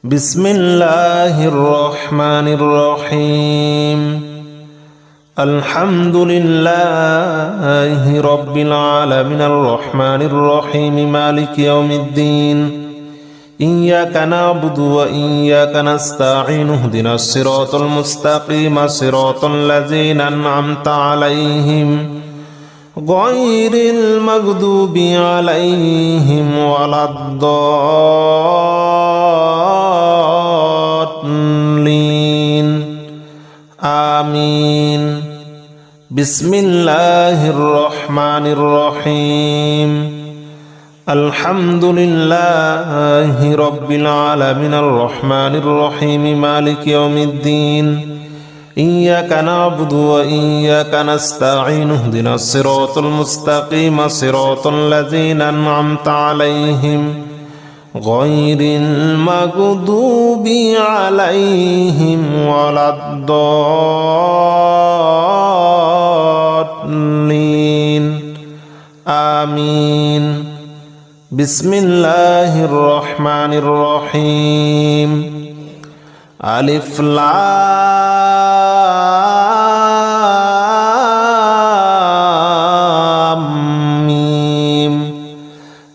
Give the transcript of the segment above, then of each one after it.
بسم الله الرحمن الرحيم الحمد لله رب العالمين الرحمن الرحيم مالك يوم الدين إياك نعبد وإياك نستعين اهدنا الصراط المستقيم صراط الذين أنعمت عليهم غير المغضوب عليهم ولا الضالين آمين بسم الله الرحمن الرحيم الحمد لله رب العالمين الرحمن الرحيم مالك يوم الدين إياك نعبد وإياك نستعين اهدنا الصراط المستقيم صراط الذين أنعمت عليهم غير المغضوب عليهم ولا الضالين آمين بسم الله الرحمن الرحيم ألف لام ميم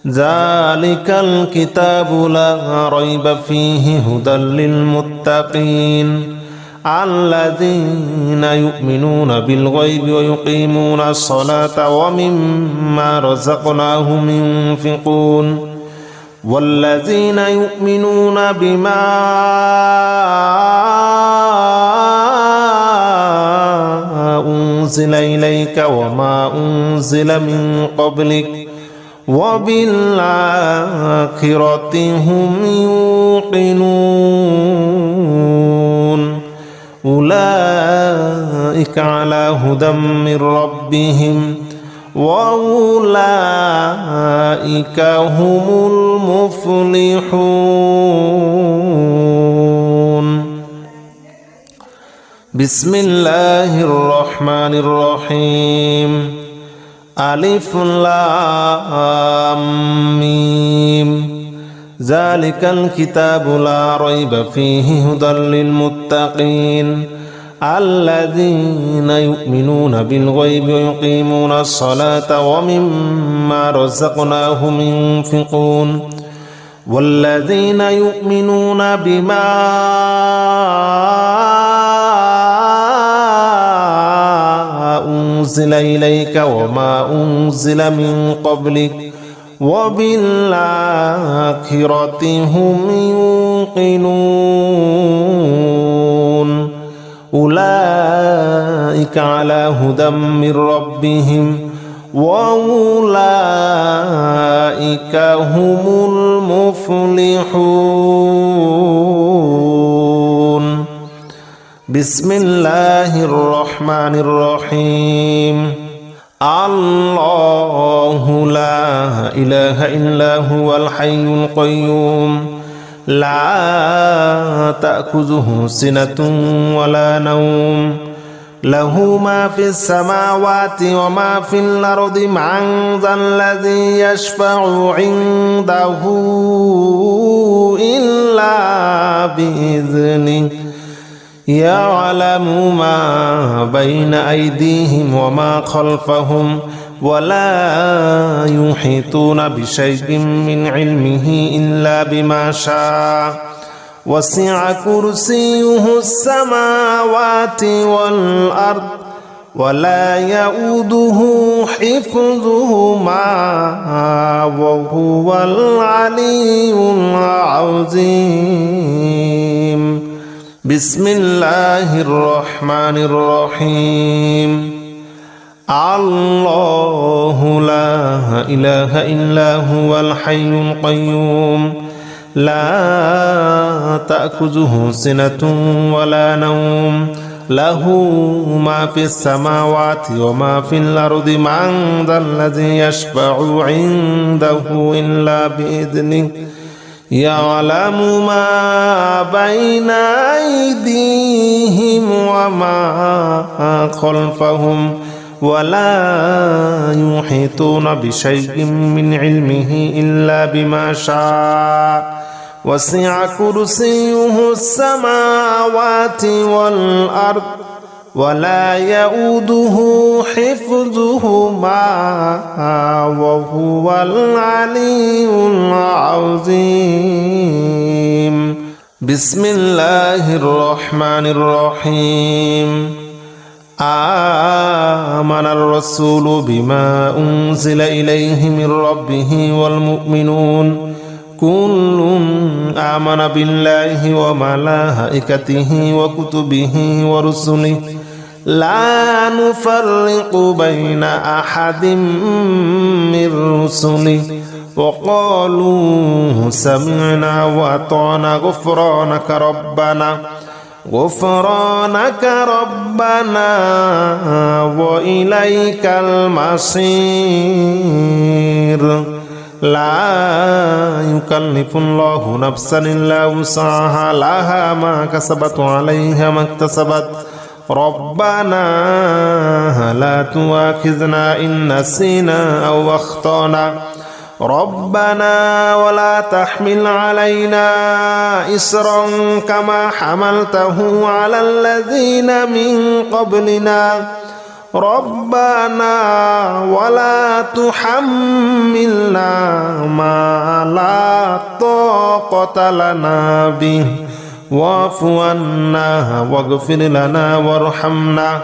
ذلك الكتاب لا ريب فيه هدى للمتقين الذين يؤمنون بالغيب ويقيمون الصلاة ومما رزقناهم ينفقون والذين يؤمنون بما أنزل إليك وما أنزل من قبلك وبالآخرة هم يوقنون أولئك على هدى من ربهم وأولئك هم المفلحون بسم الله الرحمن الرحيم ألف لام ميم ذلك الكتاب لا ريب فيه هدى للمتقين الذين يؤمنون بالغيب ويقيمون الصلاة ومما رزقناهم ينفقون والذين يؤمنون بما أنزل إليك وما أنزل من قبلك وبالآخرة هم يوقنون أولئك على هدى من ربهم وأولئك هم المفلحون بسم الله الرحمن الرحيم الله لا إله إلا هو الحي القيوم لا تأخذه سنة ولا نوم له ما في السماوات وما في الأرض من ذا الذي يشفع عنده إلا بإذنه يعلم ما بين أيديهم وما خلفهم ولا يحيطون بشيء من علمه إلا بما شاء وسع كرسيه السماوات والأرض ولا يؤوده حفظهما وهو العلي العظيم بسم الله الرحمن الرحيم الله لا إله إلا هو الحي القيوم لا تأخذه سنة ولا نوم له ما في السماوات وما في الأرض من ذا الذي يشفع عنده إلا بإذنه يعلم ما بين أيديهم وما خلفهم ولا يحيطون بشيء من علمه إلا بما شاء وسع كرسيه السماوات والأرض ولا يؤوده حفظهما وهو العلي العظيم بسم الله الرحمن الرحيم آمن الرسول بما أنزل إليه من ربه والمؤمنون كل آمن بالله وملائكته وكتبه ورسله لا نفرق بين أحد من رسله وقالوا سمعنا وأطعنا غفرانك ربنا وإليك المصير لا يكلف الله نفسا إلا وسعها لها ما كسبت وعليها ما اكتسبت ربنا لا تؤاخذنا إن نسينا أو أخطأنا ربنا ولا تحمل علينا إصرا كما حملته على الذين من قبلنا ربنا ولا تحملنا ما لا طاقة لنا به واعف عنا واغفر لنا وارحمنا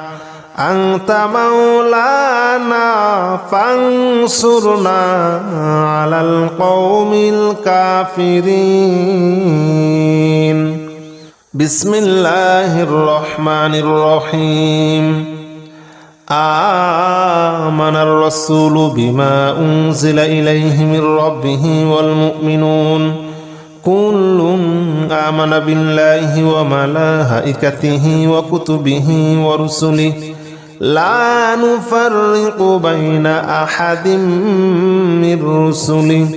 أنت مولانا فانصرنا على القوم الكافرين بسم الله الرحمن الرحيم آمن الرسول بما أنزل إليه من ربه والمؤمنون كل آمن بالله وملائكته وكتبه ورسله لا نفرق بين أحد من رسله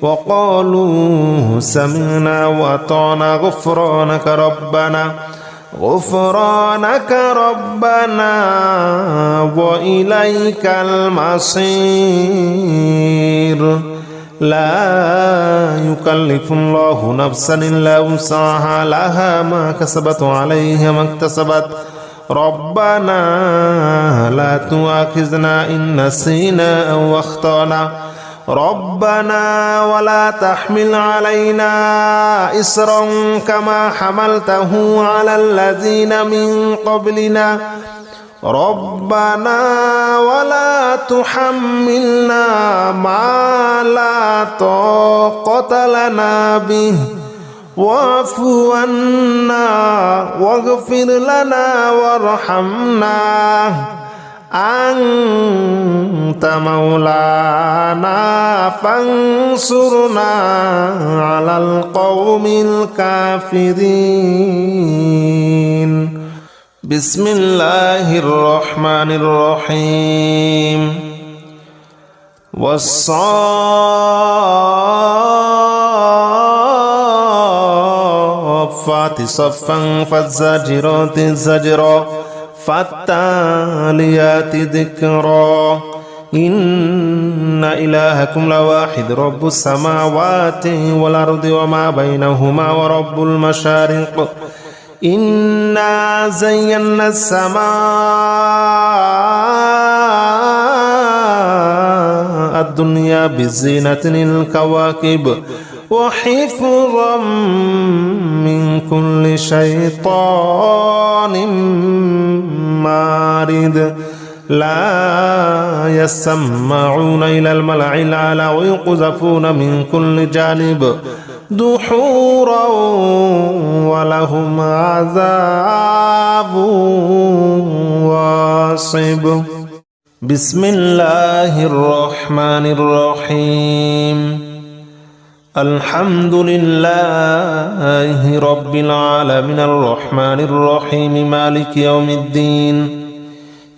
وقالوا سمعنا وأطعنا غفرانك ربنا وإليك المصير لا يكلف الله نفسا إلا وسعها لها ما كسبت وعليها ما اكتسبت ربنا لا تؤاخذنا إن نسينا أو أخطأنا ربنا ولا تحمل علينا إصرا كما حملته على الذين من قبلنا ربنا ولا تحملنا ما لا طاقة لنا به واعف عنا واغفر لنا وارحمنا أنت مولانا فانصرنا على القوم الكافرين بسم الله الرحمن الرحيم والصافات صفا فالزاجرات زجرا فالتاليات ذكرا إن إلهكم لواحد رب السماوات والأرض وما بينهما ورب المشارق إنا زينا السماء الدنيا بزينة الكواكب وحفظا من كل شيطان مارد لا يسمعون إلى الملأ الأعلى ويقذفون من كل جانب دحورا ولهم عذاب واصب بسم الله الرحمن الرحيم الحمد لله رب العالمين الرحمن الرحيم مالك يوم الدين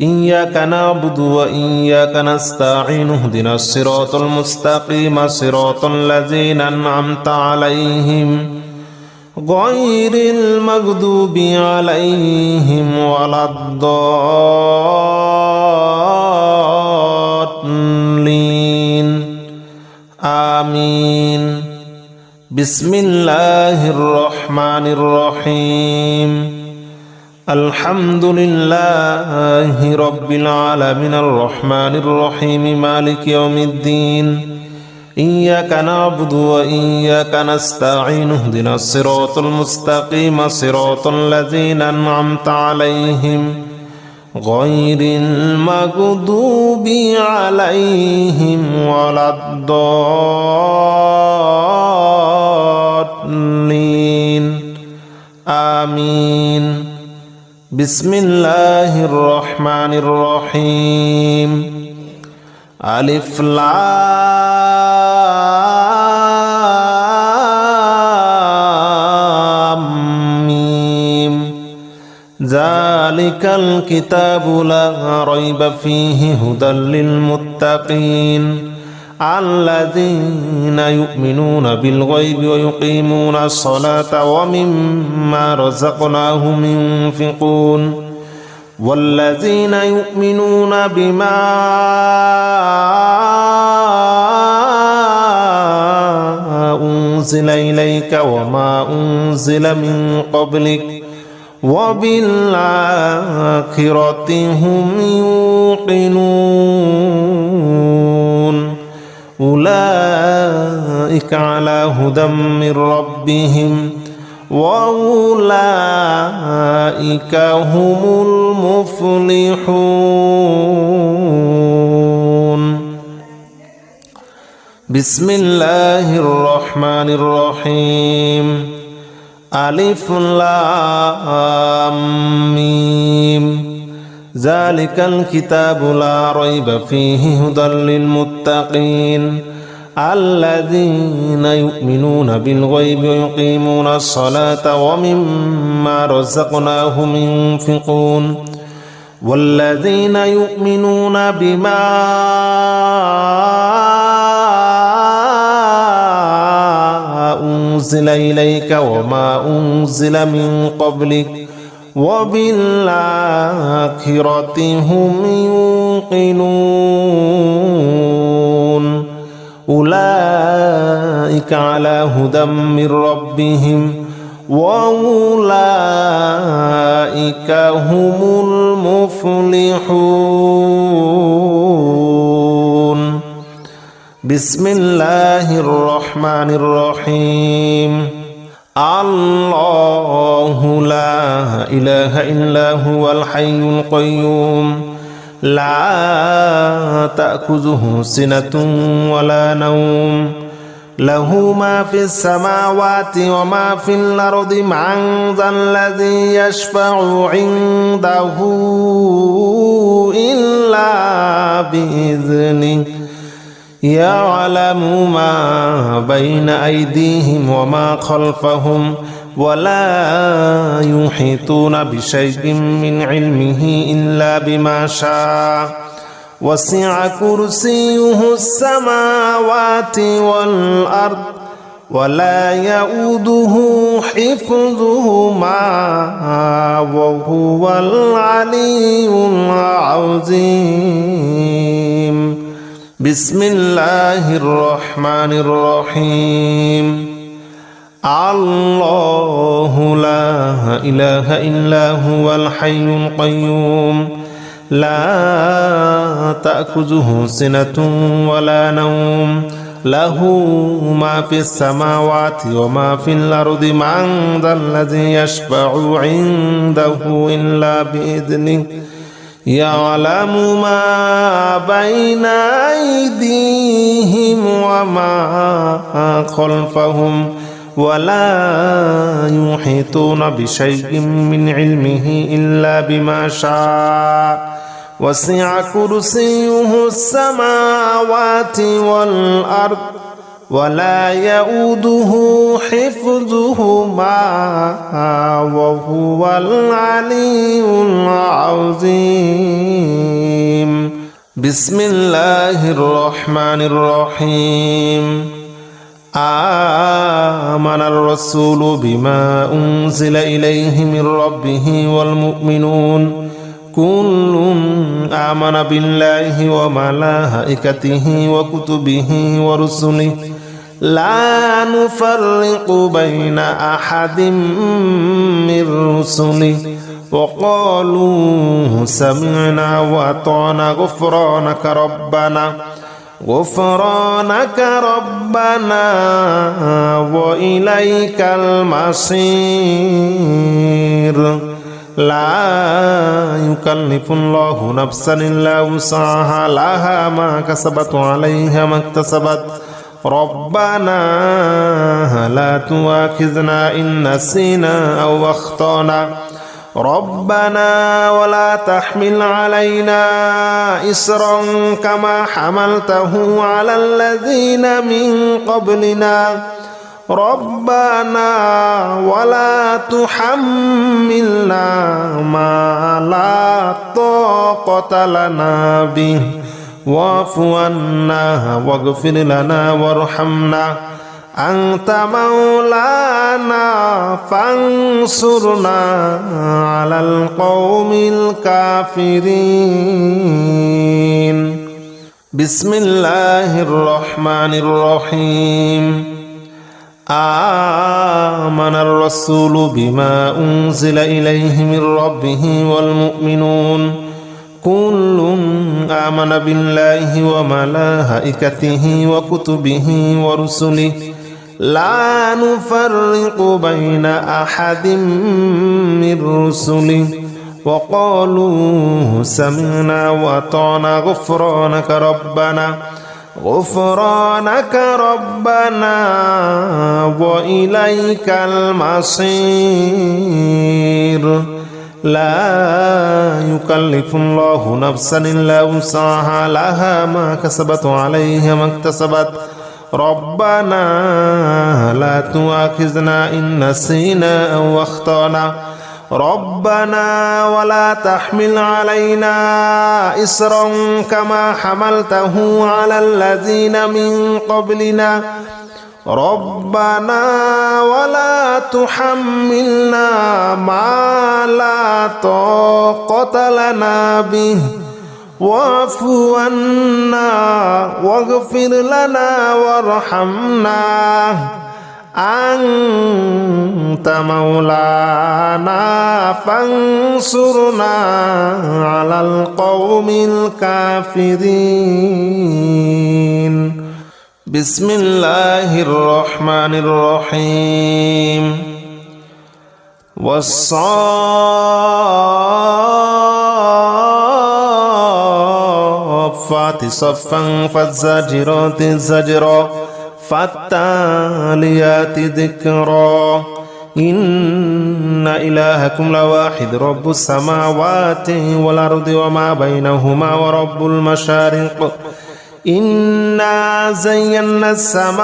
إياك نعبد وإياك نستعين اهدنا الصراط المستقيم صراط الذين أنعمت عليهم غير المغضوب عليهم ولا الضالين آمين بسم الله الرحمن الرحيم الحمد لله رب العالمين الرحمن الرحيم مالك يوم الدين إياك نعبد وإياك نستعين اهدنا الصراط المستقيم صراط الذين أنعمت عليهم غير المغضوب عليهم ولا الضالين آمين بسم الله الرحمن الرحيم ألف لام ميم ذلك الكتاب لا ريب فيه هدى للمتقين الذين يؤمنون بالغيب ويقيمون الصلاة ومما رزقناهم ينفقون والذين يؤمنون بما أنزل إليك وما أنزل من قبلك وبالآخرة هم يوقنون أولئك على هدى من ربهم وأولئك هم المفلحون بسم الله الرحمن الرحيم ألف لام ميم ذلك الكتاب لا ريب فيه هدى للمتقين الذين يؤمنون بالغيب ويقيمون الصلاة ومما رزقناهم ينفقون والذين يؤمنون بما أنزل إليك وما أنزل من قبلك وبالآخرة هم يوقنون أولئك على هدى من ربهم وأولئك هم المفلحون بسم الله الرحمن الرحيم الله لا إله إلا هو الحي القيوم لا تأخذه سنة ولا نوم له ما في السماوات وما في الأرض من ذا الذي يشفع عنده إلا بإذنه يعلم ما بين أيديهم وما خلفهم ولا يحيطون بشيء من علمه إلا بما شاء وسع كرسيه السماوات والأرض ولا يؤوده حفظهما وهو العلي العظيم بسم الله الرحمن الرحيم الله لا إله إلا هو الحي القيوم لا تأخذه سنة ولا نوم له ما في السماوات وما في الأرض من ذا الذي يشفع عنده إلا بإذنه يعلم ما بين أيديهم وما خلفهم ولا يحيطون بشيء من علمه إلا بما شاء وسع كرسيه السماوات والأرض ولا يؤوده حفظهما وهو العلي العظيم بسم الله الرحمن الرحيم آمن الرسول بما أنزل إليه من ربه والمؤمنون كل آمن بالله وملائكته وكتبه ورسله لا نفرق بين أحد من رسله وقالوا سمعنا وأطعنا غفرانك ربنا وإليك المصير لا يكلف الله نفسا إلا وسعها لها ما كسبت وعليها ما اكتسبت ربنا لا تؤاخذنا إن نسينا أو أخطأنا ربنا ولا تحمل علينا إصرا كما حملته على الذين من قبلنا ربنا ولا تحملنا ما لا طاقة لنا به واعف عنا واغفر لنا وارحمنا أنت مولانا فانصرنا على القوم الكافرين بسم الله الرحمن الرحيم آمن الرسول بما أنزل إليه من ربه والمؤمنون كل آمن بالله وملائكته وكتبه ورسله لا نفرق بين أحد من رسله وقالوا سمعنا وأطعنا غفرانك ربنا وإليك المصير لا يكلف الله نفسا إلا وسعها لها ما كسبت وعليها ما اكتسبت ربنا لا تؤاخذنا إن نسينا أو أخطأنا ربنا ولا تحمل علينا إصرا كما حملته على الذين من قبلنا ربنا ولا تحملنا ما لا طاقة لنا به واعف عنا واغفر لنا وارحمنا أنت مولانا فانصرنا على القوم الكافرين بسم الله الرحمن الرحيم والصافات صفا فالزاجرات زجرا فالتاليات ذكرا إن إلهكم لواحد رب السماوات والأرض وما بينهما ورب المشارق إنا زينا السماء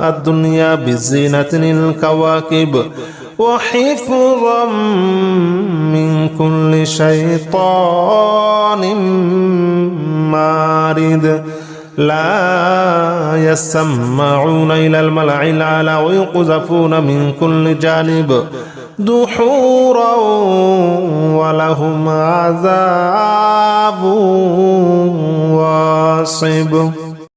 الدنيا بزينة الكواكب وحفظا من كل شيطان مارد لا يسمعون إلى الملأ الأعلى ويقذفون من كل جانب دحورا ولهم عذاب واصب